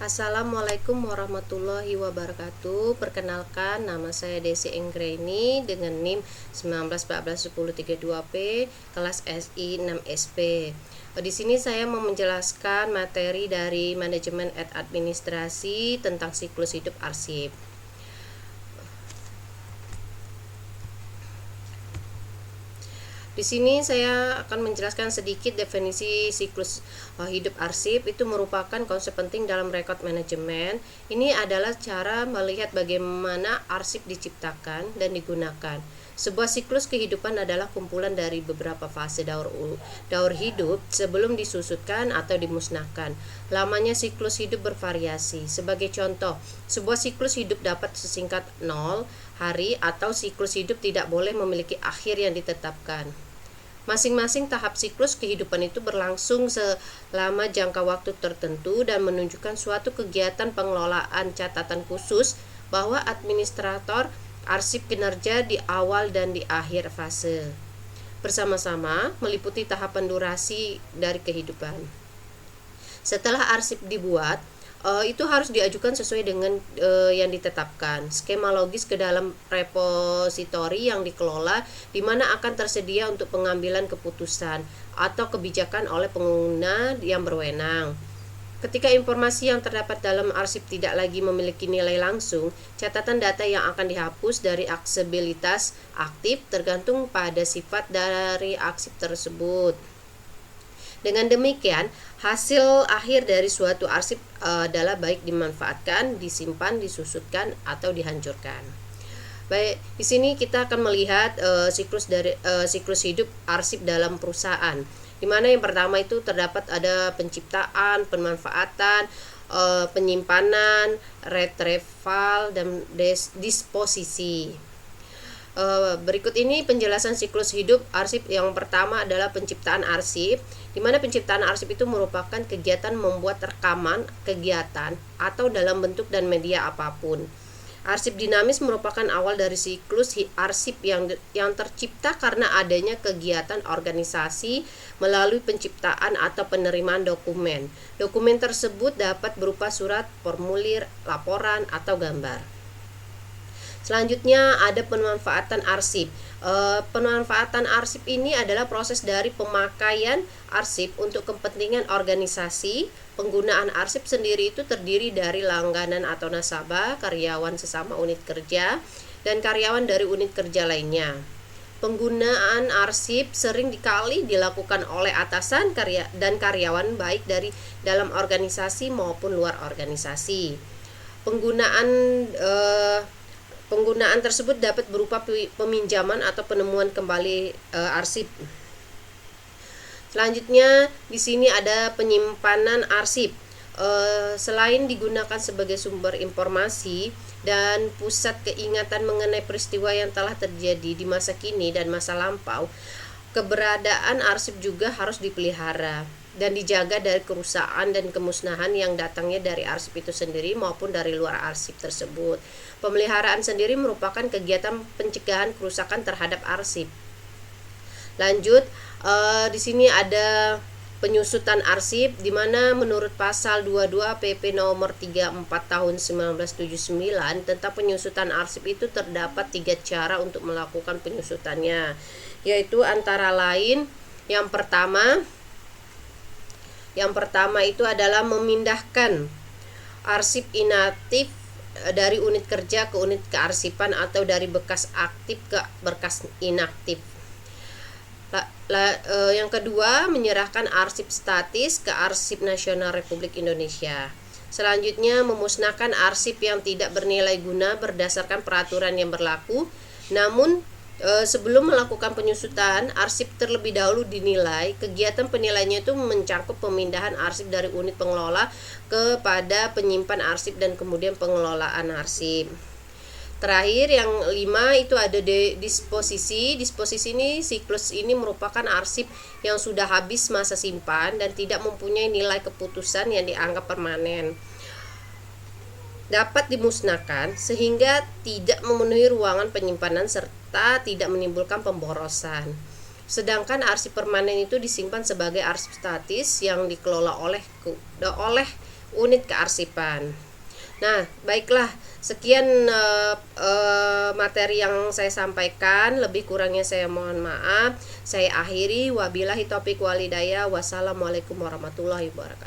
Assalamualaikum warahmatullahi wabarakatuh. Perkenalkan, nama saya Desi Enggraini dengan NIM 19141032P kelas SI 6SP. Di sini saya mau menjelaskan materi dari Manajemen & Administrasi tentang siklus hidup arsip. Di sini saya akan menjelaskan sedikit definisi siklus hidup arsip. Itu merupakan konsep penting dalam rekod manajemen. Ini adalah cara melihat bagaimana arsip diciptakan dan digunakan. Sebuah siklus kehidupan adalah kumpulan dari beberapa fase daur hidup sebelum disusutkan atau dimusnahkan. Lamanya siklus hidup bervariasi. Sebagai contoh, sebuah siklus hidup dapat sesingkat 0 hari atau siklus hidup tidak boleh memiliki akhir yang ditetapkan. Masing-masing tahap siklus kehidupan itu berlangsung selama jangka waktu tertentu dan menunjukkan suatu kegiatan pengelolaan catatan khusus bahwa administrator arsip kinerja di awal dan di akhir fase. Bersama-sama meliputi tahapan durasi dari kehidupan. Setelah arsip dibuat, itu harus diajukan sesuai dengan yang ditetapkan. Skema logis ke dalam repositori yang dikelola, di mana akan tersedia untuk pengambilan keputusan atau kebijakan oleh pengguna yang berwenang. Ketika informasi yang terdapat dalam arsip tidak lagi memiliki nilai langsung, catatan data yang akan dihapus dari aksesibilitas aktif tergantung pada sifat dari arsip tersebut. Dengan demikian, hasil akhir dari suatu arsip adalah baik dimanfaatkan, disimpan, disusutkan, atau dihancurkan. Baik, di sini kita akan melihat siklus hidup arsip dalam perusahaan. Di mana yang pertama itu terdapat ada penciptaan, pemanfaatan, penyimpanan, retrieval, dan disposisi. Berikut ini penjelasan siklus hidup arsip. Yang pertama adalah penciptaan arsip, di mana penciptaan arsip itu merupakan kegiatan membuat rekaman kegiatan atau dalam bentuk dan media apapun. Arsip dinamis merupakan awal dari siklus arsip yang tercipta karena adanya kegiatan organisasi melalui penciptaan atau penerimaan dokumen. Dokumen tersebut dapat berupa surat, formulir, laporan, atau gambar. Selanjutnya ada pemanfaatan arsip. Pemanfaatan arsip ini adalah proses dari pemakaian arsip untuk kepentingan organisasi. Penggunaan arsip sendiri itu terdiri dari langganan atau nasabah, karyawan sesama unit kerja, dan karyawan dari unit kerja lainnya. Penggunaan arsip sering dikali dilakukan oleh atasan dan karyawan baik dari dalam organisasi maupun luar organisasi. Penggunaan tersebut dapat berupa peminjaman atau penemuan kembali arsip. Selanjutnya di sini ada penyimpanan arsip. Selain digunakan sebagai sumber informasi dan pusat keingatan mengenai peristiwa yang telah terjadi di masa kini dan masa lampau, keberadaan arsip juga harus dipelihara dan dijaga dari kerusakan dan kemusnahan yang datangnya dari arsip itu sendiri maupun dari luar arsip tersebut. Pemeliharaan sendiri merupakan kegiatan pencegahan kerusakan terhadap arsip. Lanjut, di sini ada penyusutan arsip, di mana menurut pasal 22 PP nomor 34 tahun 1979 tentang penyusutan arsip itu terdapat 3 cara untuk melakukan penyusutannya, yaitu antara lain yang pertama itu adalah memindahkan arsip inaktif dari unit kerja ke unit kearsipan atau dari bekas aktif ke berkas inaktif. Yang kedua, menyerahkan arsip statis ke Arsip Nasional Republik Indonesia. Selanjutnya, memusnahkan arsip yang tidak bernilai guna berdasarkan peraturan yang berlaku. Namun sebelum melakukan penyusutan, arsip terlebih dahulu dinilai. Kegiatan penilaiannya itu mencakup pemindahan arsip dari unit pengelola kepada penyimpan arsip dan kemudian pengelolaan arsip. Terakhir yang 5 itu ada disposisi. Disposisi ini siklus ini merupakan arsip yang sudah habis masa simpan dan tidak mempunyai nilai keputusan yang dianggap permanen. Dapat dimusnahkan sehingga tidak memenuhi ruangan penyimpanan serta tidak menimbulkan pemborosan. Sedangkan arsip permanen itu disimpan sebagai arsip statis yang dikelola oleh unit kearsipan. Nah, baiklah, sekian materi yang saya sampaikan. Lebih kurangnya saya mohon maaf. Saya akhiri, wabillahi taufik walhidayah. Wassalamualaikum warahmatullahi wabarakatuh.